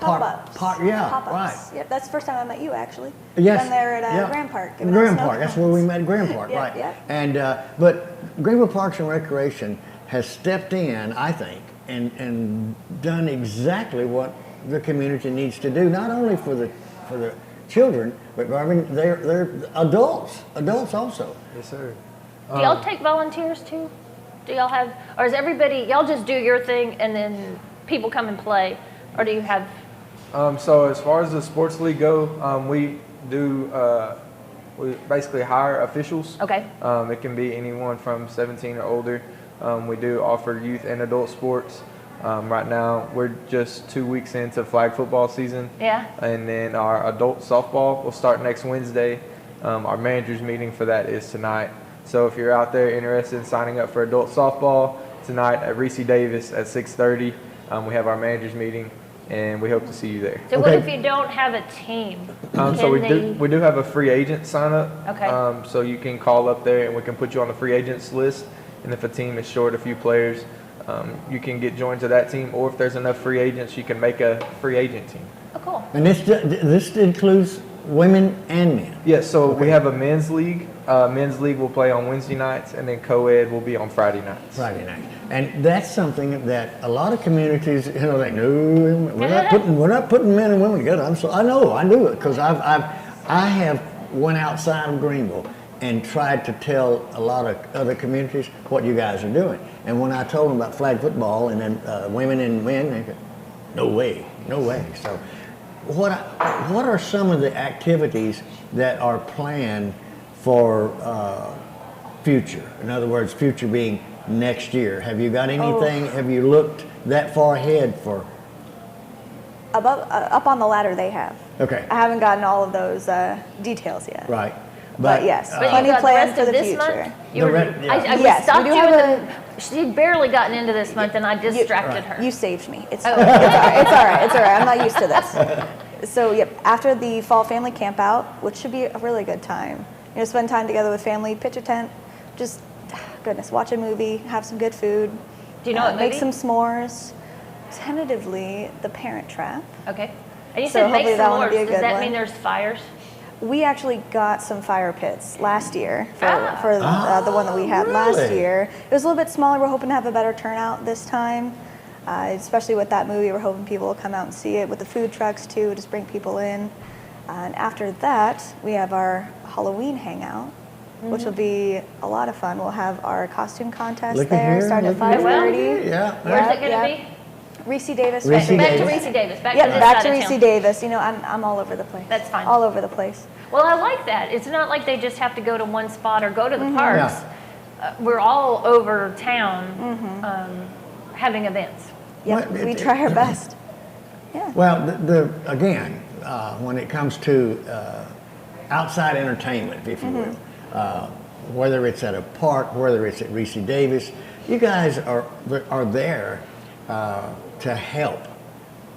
Pop-ups. Yeah, Pop-ups. right. Yep, that's the first time I met you actually. Yes. Down there at yeah. Grand Park. giving out Grand snow Park. That's where we cones. met at Grand Park, Yep, right? yep. And but Greenville Parks and Recreation has stepped in, I think, and done exactly what the community needs to do. Not only for the children, but Garvin, they're adults also. Yes, sir. Do y'all take volunteers too? Do y'all have, or is everybody, y'all just do your thing and then people come and play? Or do you have? So as far as the sports league go, we do, we basically hire officials. Okay. It can be anyone from 17 or older. We do offer youth and adult sports. Right now, we're just 2 weeks into flag football season. Yeah. And then our adult softball will start next Wednesday. Our manager's meeting for that is tonight. So if you're out there interested in signing up for adult softball tonight at Reese Davis at 6:30, we have our manager's meeting, and we hope to see you there. So what if you don't have a team? So we do have a free agent sign up. Okay. So you can call up there, and we can put you on the free agents list. And if a team is short a few players, you can get joined to that team. Or if there's enough free agents, you can make a free agent team. Oh, cool. And this includes women and men. Yes. So we have a men's league. Men's league will play on Wednesday nights, and then co-ed will be on Friday nights. Friday night. And that's something that a lot of communities, like, no, we're not putting men and women together. I do it because I have went outside of Greenville and tried to tell a lot of other communities what you guys are doing. And when I told them about flag football and then women and men, they go, no way. So what are some of the activities that are planned for future? In other words, future being next year. Have you got anything? Have you looked that far ahead for? Up on the ladder they have. Okay. I haven't gotten all of those details yet. Right. But yes, But you plenty got the planned rest for of the this future. month? You were, I Yes, we stopped do you have in she'd barely gotten into this month and I distracted her. You saved me. It's Oh. fine. It's all right. I'm not used to this. So, yep, after the fall family camp out, which should be a really good time. Spend time together with family, pitch a tent, just, goodness, watch a movie, have some good food. Do you know what Make movie? some s'mores. Tentatively, The Parent Trap. Okay. And you So said make hopefully that one will s'mores. be a Does good that one. mean there's fires? We actually got some fire pits last year for the one that we had last really? year. It was a little bit smaller. We're hoping to have a better turnout this time, especially with that movie. We're hoping people will come out and see it with the food trucks too, just bring people in. And after that, we have our Halloween hangout, which will be a lot of fun. We'll have our costume contest Look at there, here, starting at look at 5:30. here. Yeah. Where's it going to be? Reese Davis. Reese Back to Davis. Reese Davis. Back Yep, to this back side to of Reese town. Davis. I'm all over the place. That's fine. All over the place. Well, I like that. It's not like they just have to go to one spot or go to the Mm-hmm. parks. We're all over town having events. Yep, What- we try our best. Yeah. Well, again, when it comes to outside entertainment, if you will, whether it's at a park, whether it's at Reese Davis, you guys are there to help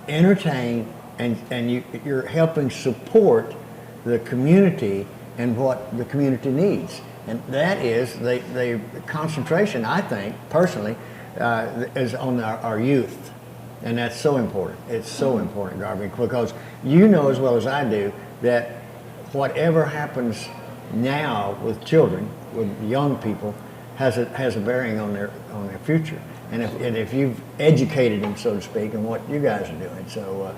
entertain, and you're helping support the community and what the community needs. And that is the concentration, I think, personally, is on our youth. And that's so important. It's so important, Garvey, because you know as well as I do that whatever happens now with children with young people has a bearing on their future. And if you've educated them, so to speak, in what you guys are doing. So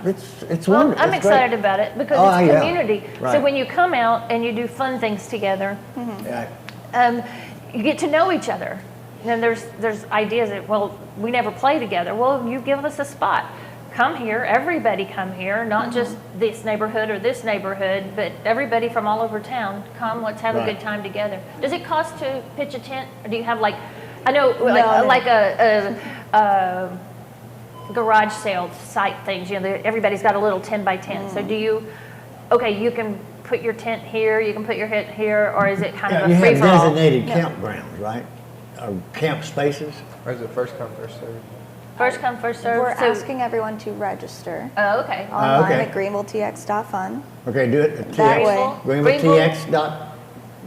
it's Well, wonderful. I'm It's excited great. about it because Oh, it's yeah. community. So Right. when you come out and you do fun things together, Yeah. you get to know each other. And then there's ideas that, well, we never play together. Well, you give us a spot. Come here, everybody come here, not just this neighborhood or this neighborhood, but everybody from all over town. Come, let's have a Right. good time together. Does it cost to pitch a tent? Or do you have like, I know No. like a garage sale site things, you know, everybody's got a little 10 by 10. So do you, okay, you can put your tent here, you can put your tent here, or is it kind of You a have free-for-all? designated campgrounds, right? Or camp spaces? Or is it first come, first served? First come, first served. We're So- asking everyone to register Oh, okay. online okay. at greenvilletx.fun. Okay, do it at That TX. way. GreenvilleTX.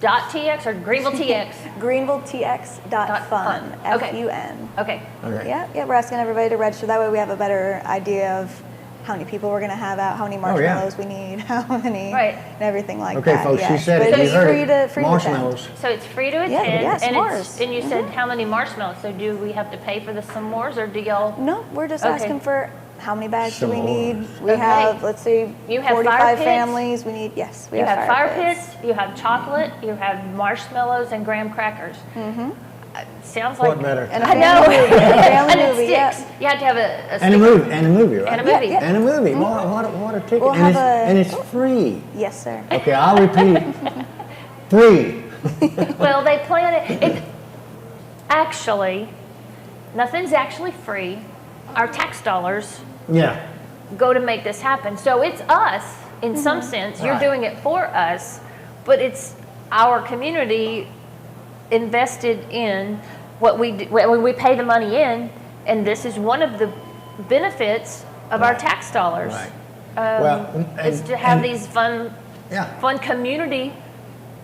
.tx or GreenvilleTX? greenvilletx.fun. Okay. F-U-N. Okay. Okay. Yeah, we're asking everybody to register. That way we have a better idea of how many people we're going to have out, how many Oh, yeah. marshmallows we need, how many, Right. and everything like Okay, that. folks, she yes. said But it. You it's heard free it. to attend. Marshmallows. So it's free to Yeah, attend, yeah, and s'mores. and you said how many marshmallows? So do we have to pay for the s'mores, or do y'all? No, we're just Okay. asking for how many bags do we S'mores. need? We Okay. have, let's say, You have fire 45 pits? families. We need, yes, we You have have fire pits, you have chocolate, you have marshmallows and graham crackers. Mm-hmm. Sounds What like better? And a I know. family movie. And a family And it movie, sticks. yeah. You have to have a And a stick. movie, right? And a movie. Yeah. And a movie. What a ticket. We'll and, have it's, and it's free. Yes, sir. Okay, I'll repeat it. Free. Well, they plan it. Actually, nothing's actually free. Our tax dollars Yeah. go to make this happen. So it's us, in some sense. You're Right. doing it for us, but it's our community invested in what we do, when we pay the money in, and this is one of the benefits of our Right. tax dollars. Right. Well, is to have and- these fun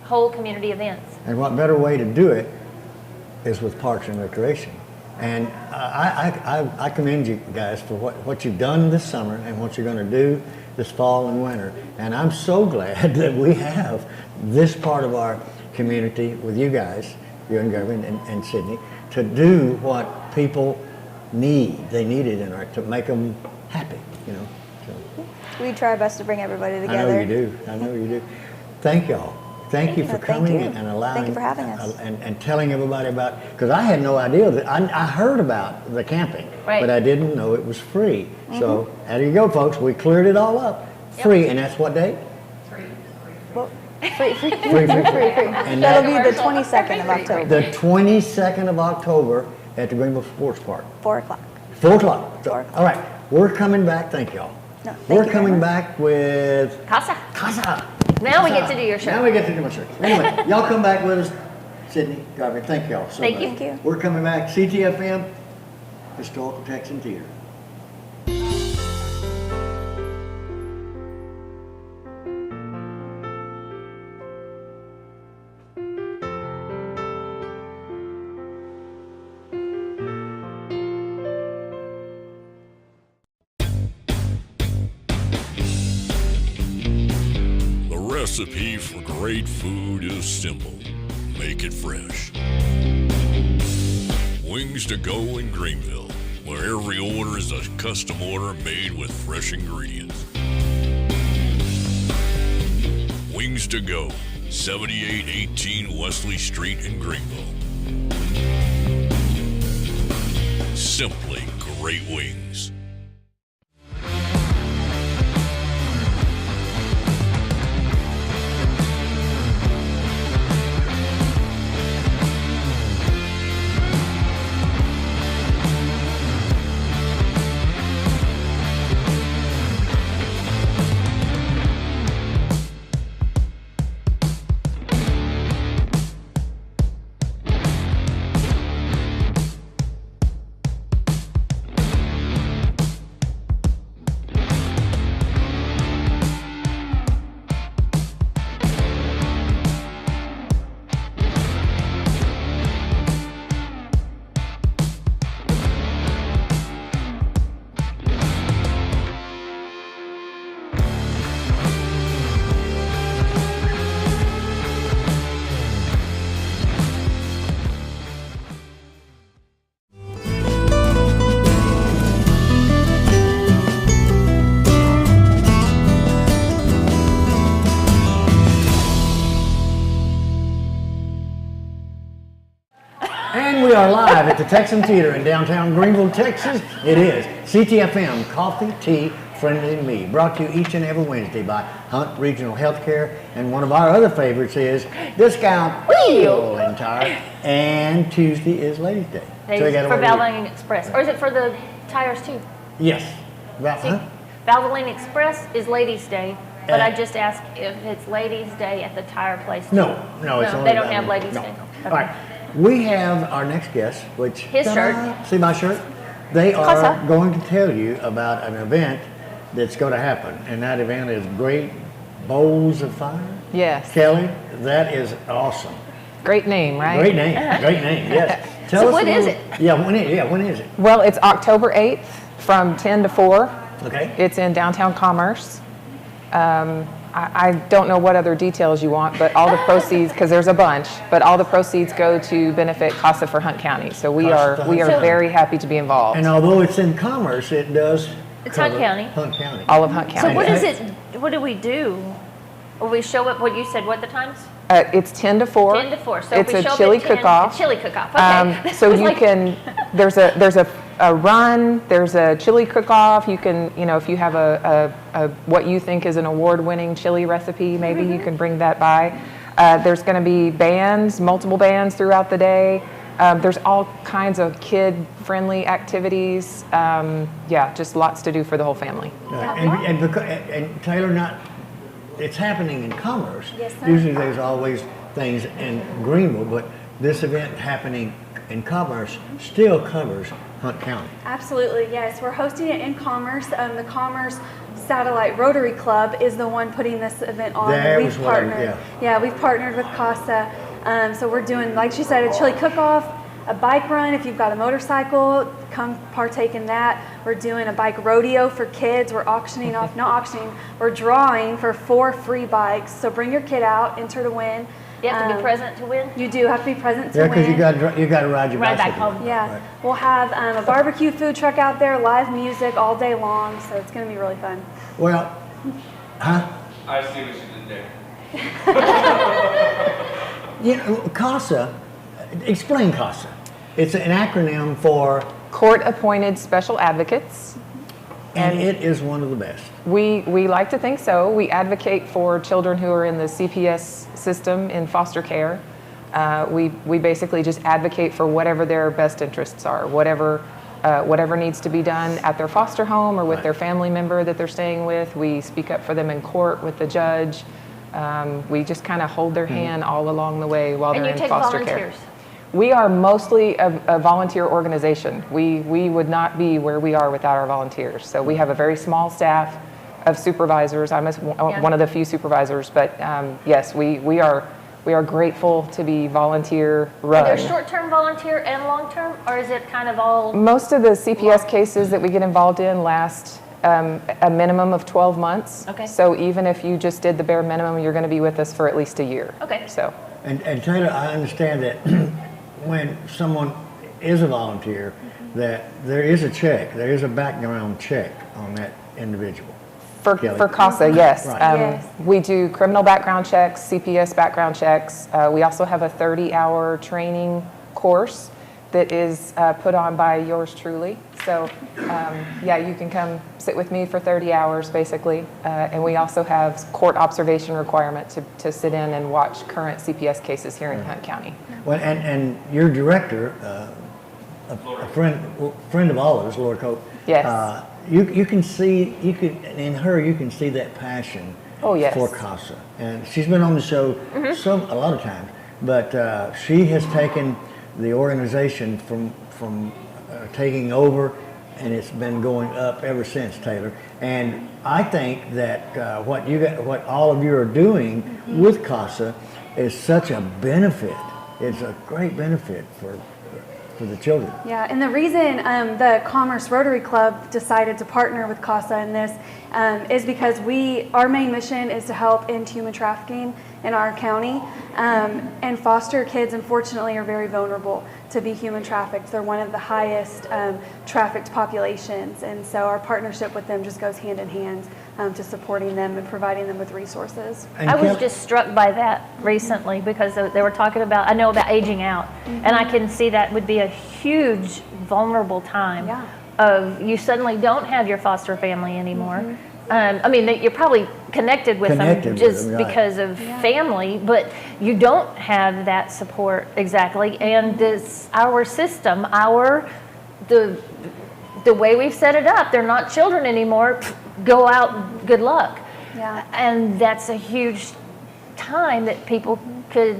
whole community events. And what better way to do it is with Parks and Recreation. And I commend you guys for what you've done this summer and what you're going to do this fall and winter. And I'm so glad that we have this part of our community with you guys, you and Gervie and Sydney, to do what people need. They need it in our, to make them happy, you know. So, We try our best to bring everybody I together. know you do. I know you do. Thank y'all. Thank you for Thank coming you. and allowing. Thank you for having us. And telling everybody about, because I had no idea that, I heard about the camping, Right. but I didn't know it was free. So there you go, folks. We cleared it all up. Free, and that's what date? Well, free. Free. And That'll that, be the 22nd of October, the 22nd of October at the Greenville Sports Park. 4 o'clock. 4 o'clock. So, 4 o'clock. all right, we're coming back. Thank y'all. No, thank We're you very coming much. back with Casa. Casa. Now we get to do your show. Now we get to do my show. Anyway, y'all come back with us. Sydney, Garvey, thank y'all so Thank much. you. Thank you. We're coming back. Ctfm, Historical Texan Theater. The recipe for great food is simple. Make it fresh. Wings to go in Greenville, where every order is a custom order made with fresh ingredients. Wings to go, 7818 Wesley Street in Greenville. Simply great wings. the Texan Theater in downtown Greenville, Texas. It is Ctfm, Coffee, Tea, Friendly to Me, brought to you each and every Wednesday by Hunt Regional Healthcare. And one of our other favorites is Discount Wheel and Tire. And Tuesday is Ladies' Day. So for Valvoline Express. Or is it for the tires too? Yes. Valvoline Express is Ladies' Day, but I just asked if it's Ladies' Day at the tire place too. No, it's only they don't have Ladies' Day. Okay. All right. We have our next guest, which... His shirt. See my shirt? They are going to tell you about an event that's going to happen, and that event is Great Bowls of Fire. Yes. Kelly, that is awesome. Great name, right? Great name, great name, yes. So when is it? Yeah, when is it? Well, it's October 8th from 10 to 4. Okay. It's in downtown Commerce. I don't know what other details you want, but all the proceeds, because there's a bunch, but all the proceeds go to benefit Casa for Hunt County. So we are very happy to be involved. And although it's in Commerce, it does It's Hunt County. Hunt County. All of Hunt County. So what is it? What do we do? Will we show up? What you said? What the times? It's 10 to 4. 10 to 4. So it's if we a show chili up at 10, cook-off. Chili cook-off. Okay. So you can. There's a run. There's a chili cook-off. You can, if you have a what you think is an award-winning chili recipe, maybe you can bring that by. There's going to be bands, multiple bands throughout the day. There's all kinds of kid-friendly activities. Just lots to do for the whole family. And Taylor, it's happening in Commerce. Yes, sir. Usually there's always things in Greenville, but this event happening in Commerce still covers Hunt County. Absolutely, yes. We're hosting it in Commerce. The Commerce Satellite Rotary Club is the one putting this event on. We've partnered with Casa. So we're doing, like she said, a chili cook-off, a bike run. If you've got a motorcycle, come partake in that. We're doing a bike rodeo for kids. We're auctioning off, we're drawing for 4 free bikes. So bring your kid out, enter to win. You have to be present to win? You do have to be present to win. Yeah, because you got to ride your bicycle. Back home. Yeah. Right. We'll have a barbecue food truck out there, live music all day long. So it's going to be really fun. Well, I see what you did there. CASA, explain CASA. It's an acronym for Court-Appointed Special Advocates. And it is one of the best. We like to think so. We advocate for children who are in the CPS system in foster care. We basically just advocate for whatever their best interests are, whatever needs to be done at their foster home or with their family member that they're staying with. We speak up for them in court with the judge. We just kind of hold their hand all along the way while they're in foster care. We are mostly a volunteer organization. We would not be where we are without our volunteers. So we have a very small staff of supervisors. I'm one of the few supervisors, but yes, we are grateful to be volunteer run. Are there short-term volunteer and long-term, or is it kind of all? Most of the CPS cases that we get involved in last a minimum of 12 months. Okay. So even if you just did the bare minimum, you're going to be with us for at least a year. Okay. So. And Taylor, I understand that when someone is a volunteer, that there is a check, there is a background check on that individual. For CASA, yes. Right. Yes. We do criminal background checks, CPS background checks. We also have a 30-hour training course that is put on by yours truly. So you can come sit with me for 30 hours basically. And we also have court observation requirement to sit in and watch current CPS cases here in Hunt County. Well, and your director, a friend of ours, Laura Cope. Yes. You can see in her you can see that passion. Oh, yes. For CASA, and she's been on the show a lot of times, but she has taken the organization from taking over, and it's been going up ever since, Taylor. And I think that what all of you are doing with CASA is such a benefit. It's a great benefit for the children. Yeah, and the reason the Commerce Rotary Club decided to partner with CASA in this is because our main mission is to help end human trafficking in our county. And foster kids, unfortunately, are very vulnerable to be human trafficked. They're one of the highest trafficked populations, and so our partnership with them just goes hand in hand. to supporting them and providing them with resources. I was just struck by that recently because they were talking about, I know about aging out, and I can see that would be a huge vulnerable time of you suddenly don't have your foster family anymore. I mean, you're probably connected with them just because of family, but you don't have that support exactly. And our system, the way we've set it up, they're not children anymore. Go out, good luck. Yeah. And that's a huge time that people could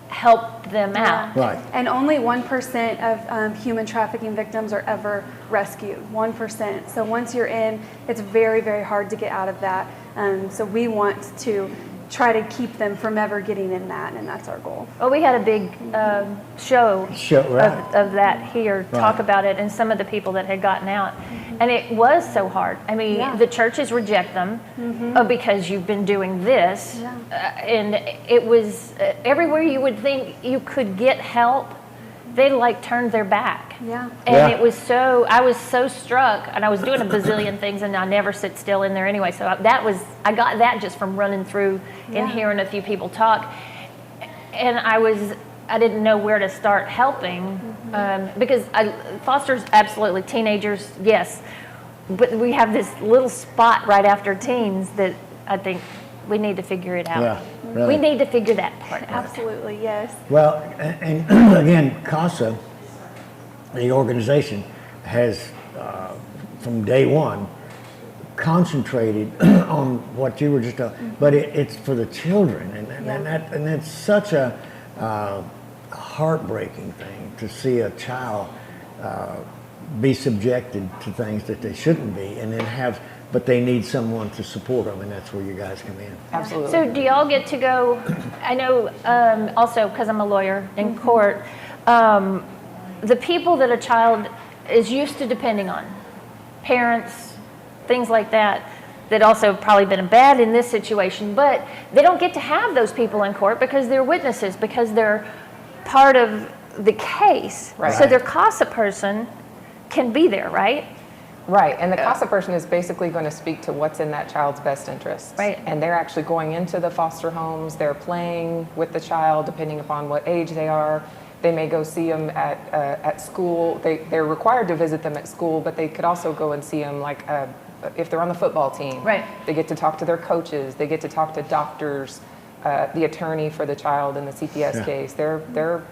help them out. Right. And only 1% of human trafficking victims are ever rescued. 1%. So once you're in, it's very, very hard to get out of that. So we want to try to keep them from ever getting in that, and that's our goal. Well, we had a big show right. of that here, talk Right. about it, and some of the people that had gotten out. And it was so hard. I mean, the churches reject them because you've been doing this. And it was everywhere you would think you could get help, they like turned their back. And it was so, I was so struck, and I was doing a bazillion things, and I never sit still in there anyway. So I got that just from running through and hearing a few people talk. And I didn't know where to start helping because fosters, absolutely, teenagers, yes. But we have this little spot right after teens that I think we need to figure it out. Yeah, really. We need to figure that part out. Absolutely, yes. Well, and again, Casa, the organization, has from day one concentrated on what you were just talking, but it's for the children, and it's such a heartbreaking thing to see a child be subjected to things that they shouldn't be, and then but they need someone to support them, and that's where you guys come in. Absolutely. So do y'all get to go, I know also because I'm a lawyer in court, the people that a child is used to depending on, parents, things like that also probably been bad in this situation, but they don't get to have those people in court because they're witnesses, because they're part of the case. Right. So their CASA person can be there, right? Right, and the CASA person is basically going to speak to what's in that child's best interests. Right. And they're actually going into the foster homes, they're playing with the child depending upon what age they are. They may go see them at school. They're required to visit them at school, but they could also go and see them like if they're on the football team. Right. They get to talk to their coaches, they get to talk to doctors, the attorney for the child in the CPS case. They're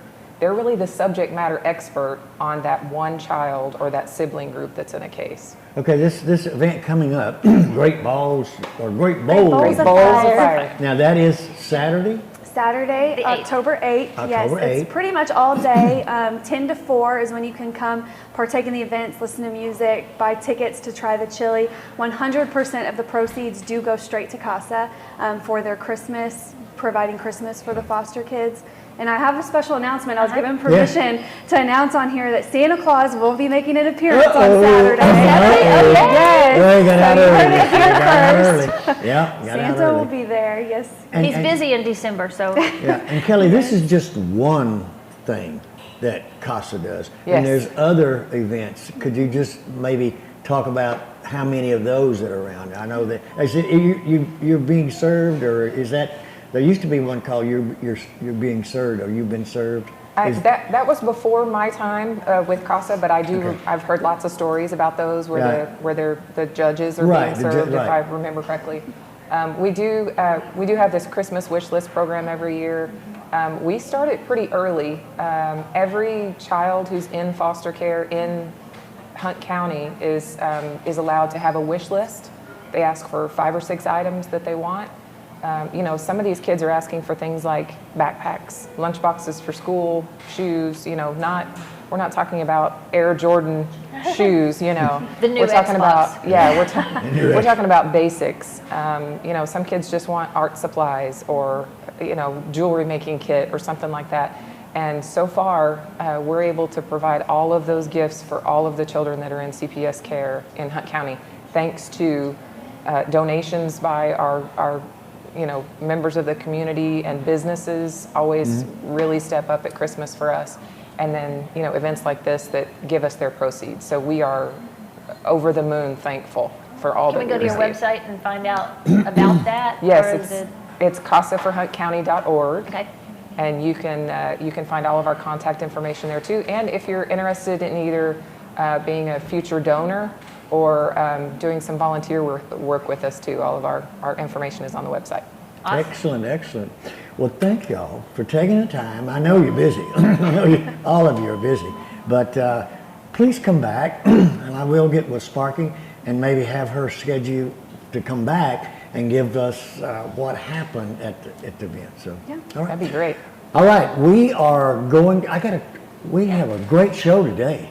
really the subject matter expert on that one child or that sibling group that's in a case. Okay, this event coming up, Great Bowls of Fire. Fire. Now that is Saturday? Saturday, The 8th. October 8th. Yes, October 8th. it's pretty much all day. 10 to 4 is when you can come, partake in the events, listen to music, buy tickets to try the chili. 100% of the proceeds do go straight to Casa for their Christmas, providing Christmas for the foster kids. And I have a special announcement. I was given permission to announce on here that Santa Claus will be making an appearance on Saturday. Yes. Well, you got out You heard it here first. Yeah, Santa will be there, yes. He's busy in December, so. Yeah, and Kelly, this is just one thing that Casa does. Yes. And there's other events. Could you just maybe talk about how many of those that are around? I know that, is it, you're being served, or is that, there used to be one called you're being served, or you've been served? That was before my time with Casa, but I've heard lots of stories about those where the judges are being served, if I remember correctly. We do have this Christmas wish list program every year. We start it pretty early. Every child who's in foster care in Hunt County is allowed to have a wish list. They ask for 5 or 6 items that they want. Some of these kids are asking for things like backpacks, lunch boxes for school, shoes, we're not talking about Air Jordan shoes, The new we're talking Xbox. about, we're talking about basics. Some kids just want art supplies or, jewelry making kit or something like that. And so far, we're able to provide all of those gifts for all of the children that are in CPS care in Hunt County, thanks to donations by our members of the community, and businesses always really step up at Christmas for us. And then, events like this that give us their proceeds. So we are over the moon thankful for all Can that we go to your receive. website and find out about that? Yes, or is it's casaforhuntcounty.org. Okay. And you can find all of our contact information there too. And if you're interested in either being a future donor or doing some volunteer work with us too, all of our information is on the website. Awesome. Excellent, excellent. Well, thank y'all for taking the time. I know you're busy. I know all of you are busy. But please come back, and I will get with Sparky and maybe have her schedule to come back and give us what happened at the event. So, yeah, all right. That'd be great. All right, we are going. We have a great show today.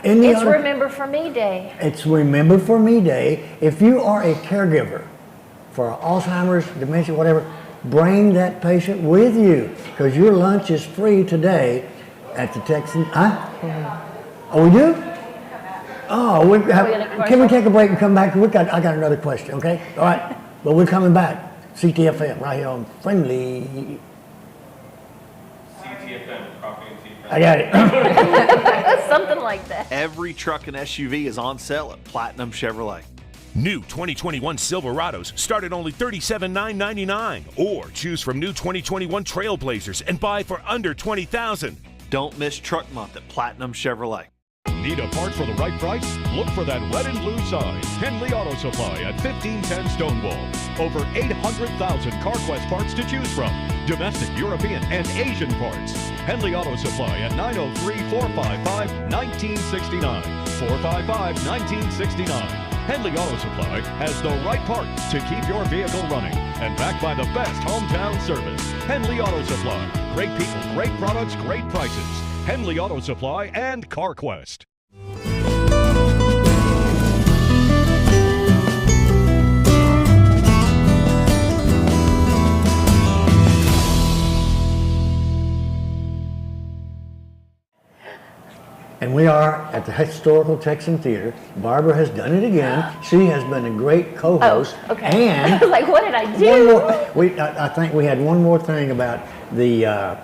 It's Remember For Me Day. It's Remember For Me Day. If you are a caregiver for Alzheimer's, dementia, whatever, bring that patient with you because your lunch is free today at the Texan. Huh? Oh, we do? Oh, can we take a break and come back? I got another question, okay? All right, but we're coming back. CTFM right here on Friendly. Ctfm, coffee and tea. I got it. Something like that. Every truck and SUV is on sale at Platinum Chevrolet. New 2021 Silverados start at only $37,999, or choose from new 2021 Trailblazers and buy for under $20,000. Don't miss Truck Month at Platinum Chevrolet. Need a part for the right price? Look for that red and blue sign. Henley Auto Supply at 1510 Stonewall. Over 800,000 CarQuest parts to choose from. Domestic, European, and Asian parts. Henley Auto Supply at 903-455-1969. 455-1969. Henley Auto Supply has the right part to keep your vehicle running and backed by the best hometown service. Henley Auto Supply. Great people, great products, great prices. Henley Auto Supply and CarQuest. And we are at the Historical Texan Theater. Barbara has done it again. She has been a great co-host. Oh, okay. And I was like, what did I do? I think we had one more thing about the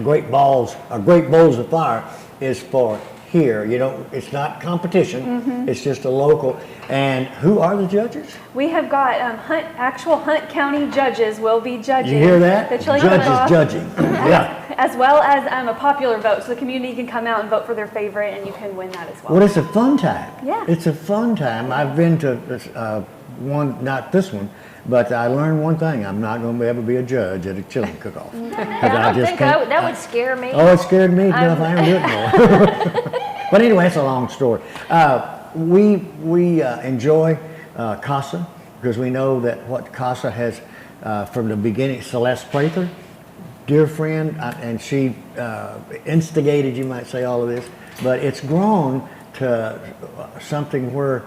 great bowls of fire is for here. You know, it's not competition. It's just a local. And who are the judges? We have got actual Hunt County judges will be judging. You hear that? The chili Judges cook-off, judging. Yeah. as well as a popular vote, so the community can come out and vote for their favorite, and you can win that as well. Well, it's a fun time. Yeah. It's a fun time. I've been to one, not this one, but I learned one thing. I'm not going to ever be a judge at a chili cook-off. I don't think that would scare me. Oh, it scared me enough. I don't do it more. But anyway, it's a long story. We enjoy Casa because we know that what Casa has from the beginning. Celeste Prather, dear friend, and she instigated, you might say, all of this. But it's grown to something where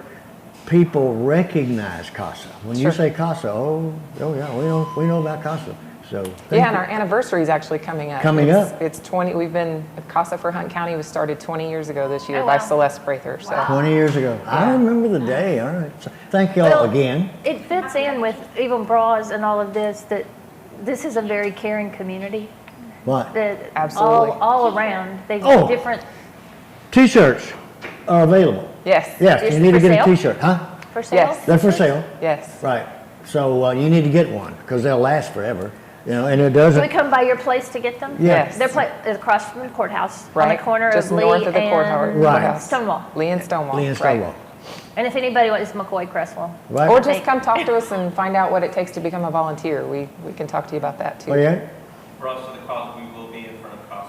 people recognize Casa. When you say Casa, oh yeah, we know about Casa. So yeah, and our anniversary is actually coming up. Up. It's 20. We've been Casa for Hunt County was started 20 years ago this year by Celeste Prather. So 20 years ago. I remember the day. All right. So thank y'all again. It fits in with even bras and all of this. That this is a very caring community. What? That Absolutely. all around. They Oh. different. T-shirts are available. Yes. Yes. Just You need to for get sale? a T-shirt, huh? For sale? Yes. They're for sale. Yes. Right. So you need to get one because they'll last forever. You know, and it doesn't. Can we come by your place to get them? Yes. Their place is across from the courthouse on Right. the corner Just of Lee north of the and courthouse. Stonewall. Lee and Stonewall. Lee and Right. Stonewall. And if anybody wants McCoy Cresswell. Right. Or just come talk to us and find out what it takes to become a volunteer. We can talk to you about that too. Oh yeah. For us, for the cause, we will be in front of Casa.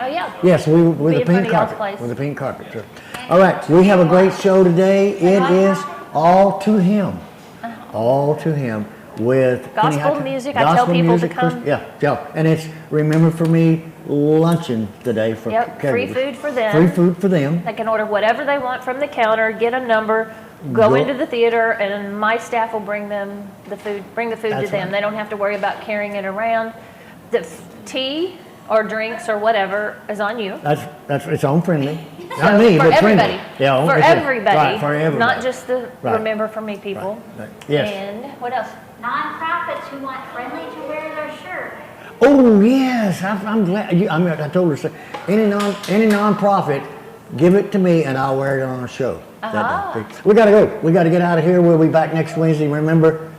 Oh yeah. Yes, with Be the in front pink of y'all's carpet. place. With the pink carpet. Sure. All right. We have a great show today. It is all to him. All to him. With Gospel music. I tell people to come. Yeah. And it's Remember For Me luncheon today for Free caregivers. food for them. Free food for them. They can order whatever they want from the counter, get a number, go into the theater, and my staff will bring them the food. Bring the food to That's them. right. They don't have to worry about carrying it around. The tea or drinks or whatever is on you. That's its own friendly. Not me, for but everybody. friendly. Yeah, For it's everybody. Right, for everybody. Not just the Right. Remember For Me people. Right. Yes. And what else? Nonprofits who want Friendly to wear their shirt. Oh yes, I'm glad. I told her any nonprofit, give it to me and I'll wear it on a show. We got to go. We got to get out of here. We'll be back next Wednesday. Remember,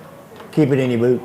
keep it in your boot.